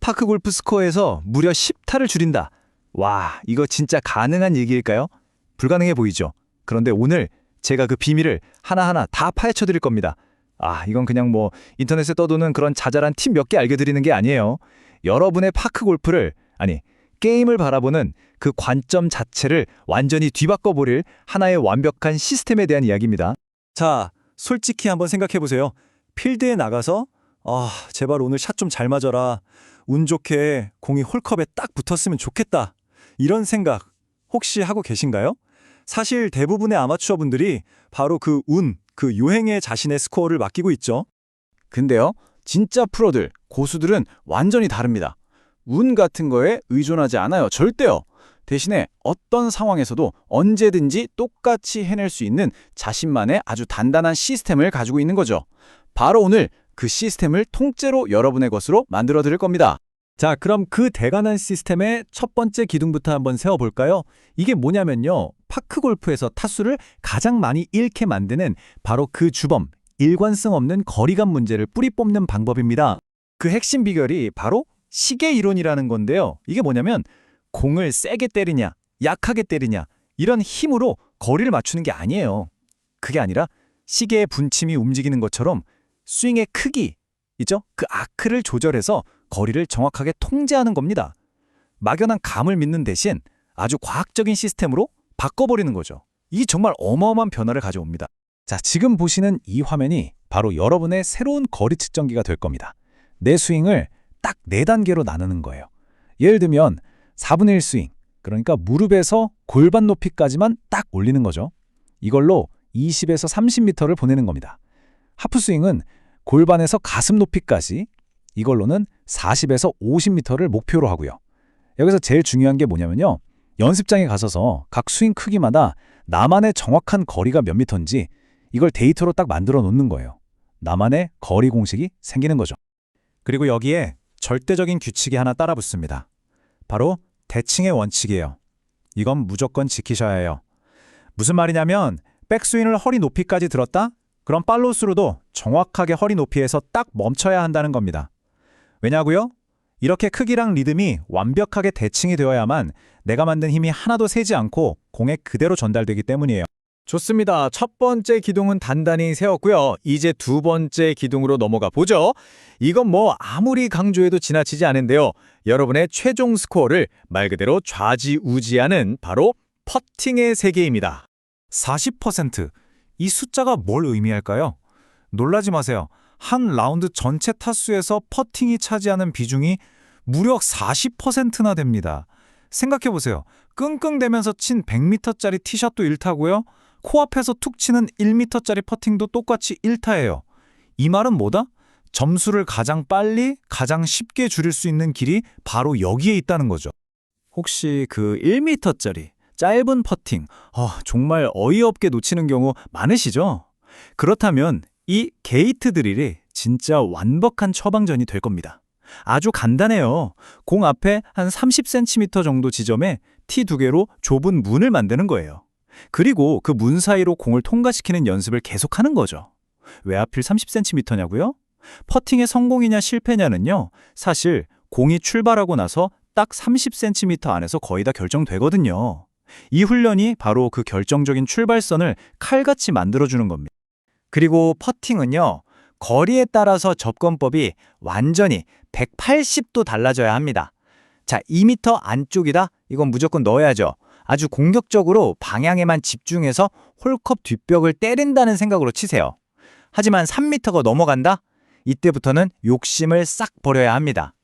파크골프 스코어에서 무려 10타를 줄인다. 와, 이거 진짜 가능한 얘기일까요? 불가능해 보이죠? 그런데 오늘 제가 그 비밀을 하나하나 다 파헤쳐 드릴 겁니다. 이건 그냥 인터넷에 떠도는 그런 자잘한 팁 몇 개 알려드리는 게 아니에요. 여러분의 파크골프를, 게임을 바라보는 그 관점 자체를 완전히 뒤바꿔버릴 하나의 완벽한 시스템에 대한 이야기입니다. 자, 솔직히 한번 생각해보세요. 필드에 나가서 제발 오늘 샷 좀 잘 맞아라. 운 좋게 공이 홀컵에 딱 붙었으면 좋겠다. 이런 생각 혹시 하고 계신가요? 사실 대부분의 아마추어 분들이 바로 그 요행에 자신의 스코어를 맡기고 있죠. 근데요, 진짜 프로들, 고수들은 완전히 다릅니다. 운 같은 거에 의존하지 않아요. 절대요. 대신에 어떤 상황에서도 언제든지 똑같이 해낼 수 있는 자신만의 아주 단단한 시스템을 가지고 있는 거죠. 바로 오늘 그 시스템을 통째로 여러분의 것으로 만들어 드릴 겁니다. 자, 그럼 그 대단한 시스템의 첫 번째 기둥부터 한번 세워볼까요? 이게 뭐냐면요, 파크골프에서 타수를 가장 많이 잃게 만드는 바로 그 주범, 일관성 없는 거리감 문제를 뿌리 뽑는 방법입니다. 그 핵심 비결이 바로 시계 이론이라는 건데요. 이게 뭐냐면 공을 세게 때리냐, 약하게 때리냐, 이런 힘으로 거리를 맞추는 게 아니에요. 그게 아니라 시계의 분침이 움직이는 것처럼 스윙의 크기, 있죠? 그 아크를 조절해서 거리를 정확하게 통제하는 겁니다. 막연한 감을 믿는 대신 아주 과학적인 시스템으로 바꿔버리는 거죠. 이게 정말 어마어마한 변화를 가져옵니다. 자, 지금 보시는 이 화면이 바로 여러분의 새로운 거리 측정기가 될 겁니다. 내 스윙을 딱 4단계로 나누는 거예요. 예를 들면 4분의 1 스윙, 그러니까 무릎에서 골반 높이까지만 딱 올리는 거죠. 이걸로 20에서 30m를 보내는 겁니다. 하프 스윙은 골반에서 가슴 높이까지, 이걸로는 40에서 50m를 목표로 하고요. 여기서 제일 중요한 게 뭐냐면요, 연습장에 가서서 각 스윙 크기마다 나만의 정확한 거리가 몇 미터인지 이걸 데이터로 딱 만들어 놓는 거예요. 나만의 거리 공식이 생기는 거죠. 그리고 여기에 절대적인 규칙이 하나 따라 붙습니다. 바로 대칭의 원칙이에요. 이건 무조건 지키셔야 해요. 무슨 말이냐면 백스윙을 허리 높이까지 들었다? 그럼 팔로우스루도 정확하게 허리 높이에서 딱 멈춰야 한다는 겁니다. 왜냐고요? 이렇게 크기랑 리듬이 완벽하게 대칭이 되어야만 내가 만든 힘이 하나도 새지 않고 공에 그대로 전달되기 때문이에요. 좋습니다. 첫 번째 기둥은 단단히 세웠고요. 이제 두 번째 기둥으로 넘어가 보죠. 이건 아무리 강조해도 지나치지 않은데요. 여러분의 최종 스코어를 말 그대로 좌지우지하는 바로 퍼팅의 세계입니다. 40%. 이 숫자가 뭘 의미할까요? 놀라지 마세요. 한 라운드 전체 타수에서 퍼팅이 차지하는 비중이 무려 40%나 됩니다. 생각해보세요. 끙끙대면서 친 100m짜리 티샷도 1타고요. 코앞에서 툭 치는 1m짜리 퍼팅도 똑같이 1타예요. 이 말은 뭐다? 점수를 가장 빨리, 가장 쉽게 줄일 수 있는 길이 바로 여기에 있다는 거죠. 혹시 그 1m짜리 짧은 퍼팅, 정말 어이없게 놓치는 경우 많으시죠? 그렇다면 이 게이트 드릴이 진짜 완벽한 처방전이 될 겁니다. 아주 간단해요. 공 앞에 한 30cm 정도 지점에 티 2개로 좁은 문을 만드는 거예요. 그리고 그 문 사이로 공을 통과시키는 연습을 계속하는 거죠. 왜 하필 30cm냐고요? 퍼팅의 성공이냐 실패냐는요, 사실 공이 출발하고 나서 딱 30cm 안에서 거의 다 결정되거든요. 이 훈련이 바로 그 결정적인 출발선을 칼같이 만들어주는 겁니다. 그리고 퍼팅은요, 거리에 따라서 접근법이 완전히 180도 달라져야 합니다. 자, 2m 안쪽이다? 이건 무조건 넣어야죠. 아주 공격적으로 방향에만 집중해서 홀컵 뒷벽을 때린다는 생각으로 치세요. 하지만 3m가 넘어간다? 이때부터는 욕심을 싹 버려야 합니다.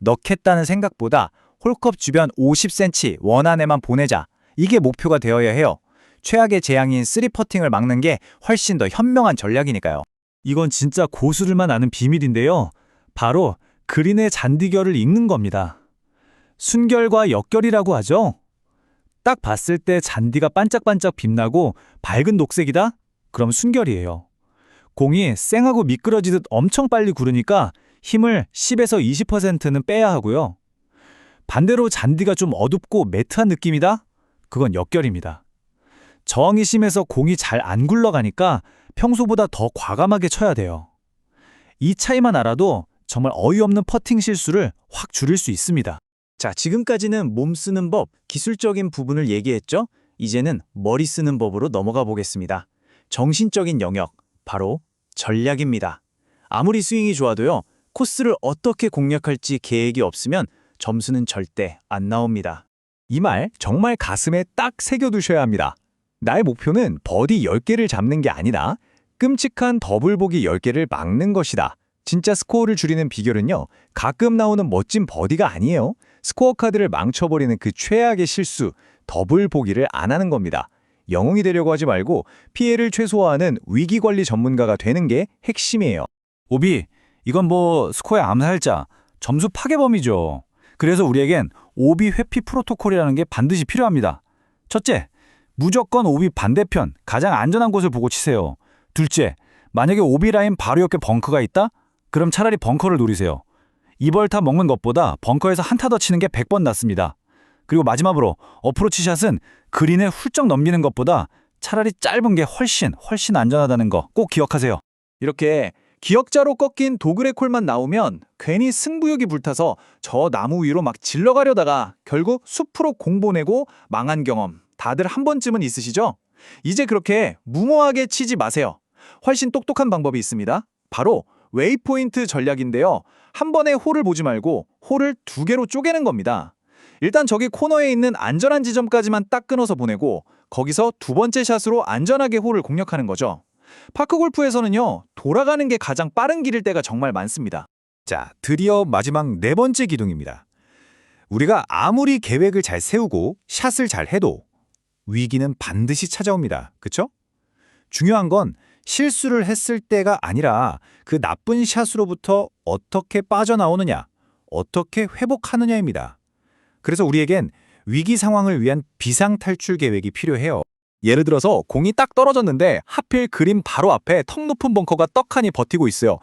넣겠다는 생각보다 홀컵 주변 50cm 원 안에만 보내자. 이게 목표가 되어야 해요. 최악의 재앙인 3퍼팅을 막는 게 훨씬 더 현명한 전략이니까요. 이건 진짜 고수들만 아는 비밀인데요. 바로 그린의 잔디결을 읽는 겁니다. 순결과 역결이라고 하죠. 딱 봤을 때 잔디가 반짝반짝 빛나고 밝은 녹색이다? 그럼 순결이에요. 공이 쌩하고 미끄러지듯 엄청 빨리 구르니까 힘을 10에서 20%는 빼야 하고요. 반대로 잔디가 좀 어둡고 매트한 느낌이다? 그건 역결입니다. 저항이 심해서 공이 잘 안 굴러가니까 평소보다 더 과감하게 쳐야 돼요. 이 차이만 알아도 정말 어이없는 퍼팅 실수를 확 줄일 수 있습니다. 자, 지금까지는 몸 쓰는 법, 기술적인 부분을 얘기했죠? 이제는 머리 쓰는 법으로 넘어가 보겠습니다. 정신적인 영역, 바로 전략입니다. 아무리 스윙이 좋아도요, 코스를 어떻게 공략할지 계획이 없으면 점수는 절대 안 나옵니다. 이 말 정말 가슴에 딱 새겨두셔야 합니다. 나의 목표는 버디 10개를 잡는 게 아니라 끔찍한 더블 보기 10개를 막는 것이다. 진짜 스코어를 줄이는 비결은요, 가끔 나오는 멋진 버디가 아니에요. 스코어 카드를 망쳐버리는 그 최악의 실수, 더블 보기를 안 하는 겁니다. 영웅이 되려고 하지 말고 피해를 최소화하는 위기관리 전문가가 되는 게 핵심이에요. 오비, 이건 뭐 스코어의 암살자, 점수 파괴범이죠. 그래서 우리에겐 오비 회피 프로토콜이라는 게 반드시 필요합니다. 첫째, 무조건 오비 반대편, 가장 안전한 곳을 보고 치세요. 둘째, 만약에 오비 라인 바로 옆에 벙커가 있다? 그럼 차라리 벙커를 노리세요. 2벌타 먹는 것보다 벙커에서 한타 더 치는 게 100번 낫습니다. 그리고 마지막으로 어프로치 샷은 그린을 훌쩍 넘기는 것보다 차라리 짧은 게 훨씬 안전하다는 거 꼭 기억하세요. 이렇게 기역자로 꺾인 도그레 콜만 나오면 괜히 승부욕이 불타서 저 나무 위로 막 질러가려다가 결국 숲으로 공 보내고 망한 경험 다들 한 번쯤은 있으시죠? 이제 그렇게 무모하게 치지 마세요. 훨씬 똑똑한 방법이 있습니다. 바로 웨이포인트 전략인데요. 한 번에 홀을 보지 말고 홀을 2개로 쪼개는 겁니다. 일단 저기 코너에 있는 안전한 지점까지만 딱 끊어서 보내고 거기서 두 번째 샷으로 안전하게 홀을 공략하는 거죠. 파크 골프에서는요, 돌아가는 게 가장 빠른 길일 때가 정말 많습니다. 자, 드디어 마지막 4번째 기둥입니다. 우리가 아무리 계획을 잘 세우고 샷을 잘 해도 위기는 반드시 찾아옵니다. 그쵸? 중요한 건 실수를 했을 때가 아니라 그 나쁜 샷으로부터 어떻게 빠져나오느냐, 어떻게 회복하느냐입니다. 그래서 우리에겐 위기 상황을 위한 비상탈출 계획이 필요해요. 예를 들어서 공이 딱 떨어졌는데 하필 그린 바로 앞에 턱 높은 벙커가 떡하니 버티고 있어요.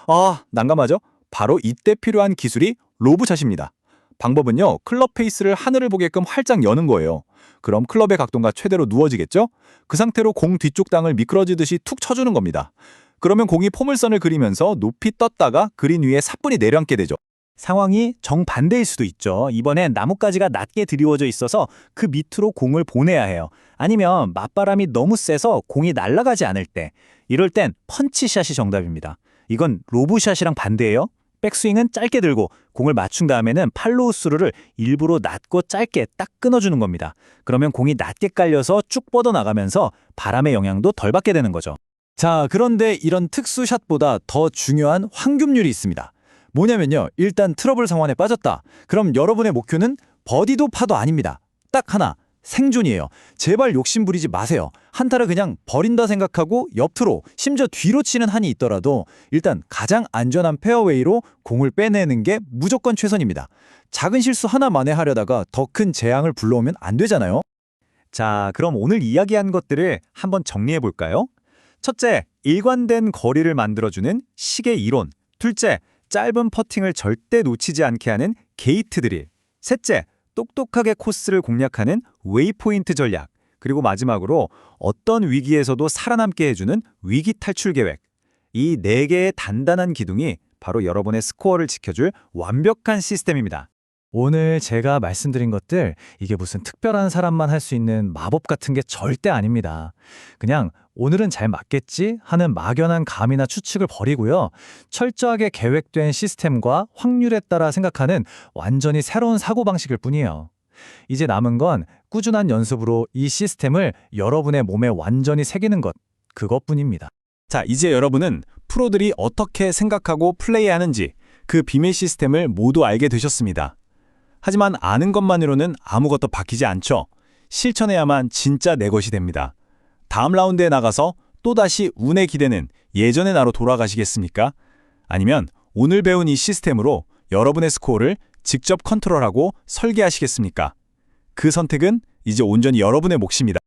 아, 난감하죠? 바로 이때 필요한 기술이 로브샷입니다. 방법은요, 클럽 페이스를 하늘을 보게끔 활짝 여는 거예요. 그럼 클럽의 각도가 최대로 누워지겠죠? 그 상태로 공 뒤쪽 땅을 미끄러지듯이 툭 쳐주는 겁니다. 그러면 공이 포물선을 그리면서 높이 떴다가 그린 위에 사뿐히 내려앉게 되죠. 상황이 정반대일 수도 있죠. 이번엔 나뭇가지가 낮게 드리워져 있어서 그 밑으로 공을 보내야 해요. 아니면 맞바람이 너무 세서 공이 날아가지 않을 때. 이럴 땐 펀치샷이 정답입니다. 이건 로브샷이랑 반대예요. 백스윙은 짧게 들고 공을 맞춘 다음에는 팔로우 스루를 일부러 낮고 짧게 딱 끊어주는 겁니다. 그러면 공이 낮게 깔려서 쭉 뻗어나가면서 바람의 영향도 덜 받게 되는 거죠. 자, 그런데 이런 특수샷보다 더 중요한 황금률이 있습니다. 뭐냐면요, 일단 트러블 상황에 빠졌다. 그럼 여러분의 목표는 버디도 파도 아닙니다. 딱 하나, 생존이에요. 제발 욕심 부리지 마세요. 한타를 그냥 버린다 생각하고 옆으로, 심지어 뒤로 치는 한이 있더라도 일단 가장 안전한 페어웨이로 공을 빼내는 게 무조건 최선입니다. 작은 실수 하나 만회하려다가 더 큰 재앙을 불러오면 안 되잖아요. 자, 그럼 오늘 이야기한 것들을 한번 정리해 볼까요? 첫째, 일관된 거리를 만들어주는 시계 이론. 둘째, 짧은 퍼팅을 절대 놓치지 않게 하는 게이트 드릴. 셋째, 똑똑하게 코스를 공략하는 웨이포인트 전략. 그리고 마지막으로 어떤 위기에서도 살아남게 해주는 위기 탈출 계획. 이 4개의 단단한 기둥이 바로 여러분의 스코어를 지켜줄 완벽한 시스템입니다. 오늘 제가 말씀드린 것들, 이게 무슨 특별한 사람만 할 수 있는 마법 같은 게 절대 아닙니다. 그냥 오늘은 잘 맞겠지 하는 막연한 감이나 추측을 버리고요. 철저하게 계획된 시스템과 확률에 따라 생각하는 완전히 새로운 사고방식일 뿐이에요. 이제 남은 건 꾸준한 연습으로 이 시스템을 여러분의 몸에 완전히 새기는 것, 그것뿐입니다. 자, 이제 여러분은 프로들이 어떻게 생각하고 플레이하는지 그 비밀 시스템을 모두 알게 되셨습니다. 하지만 아는 것만으로는 아무것도 바뀌지 않죠. 실천해야만 진짜 내 것이 됩니다. 다음 라운드에 나가서 또다시 운에 기대는 예전의 나로 돌아가시겠습니까? 아니면 오늘 배운 이 시스템으로 여러분의 스코어를 직접 컨트롤하고 설계하시겠습니까? 그 선택은 이제 온전히 여러분의 몫입니다.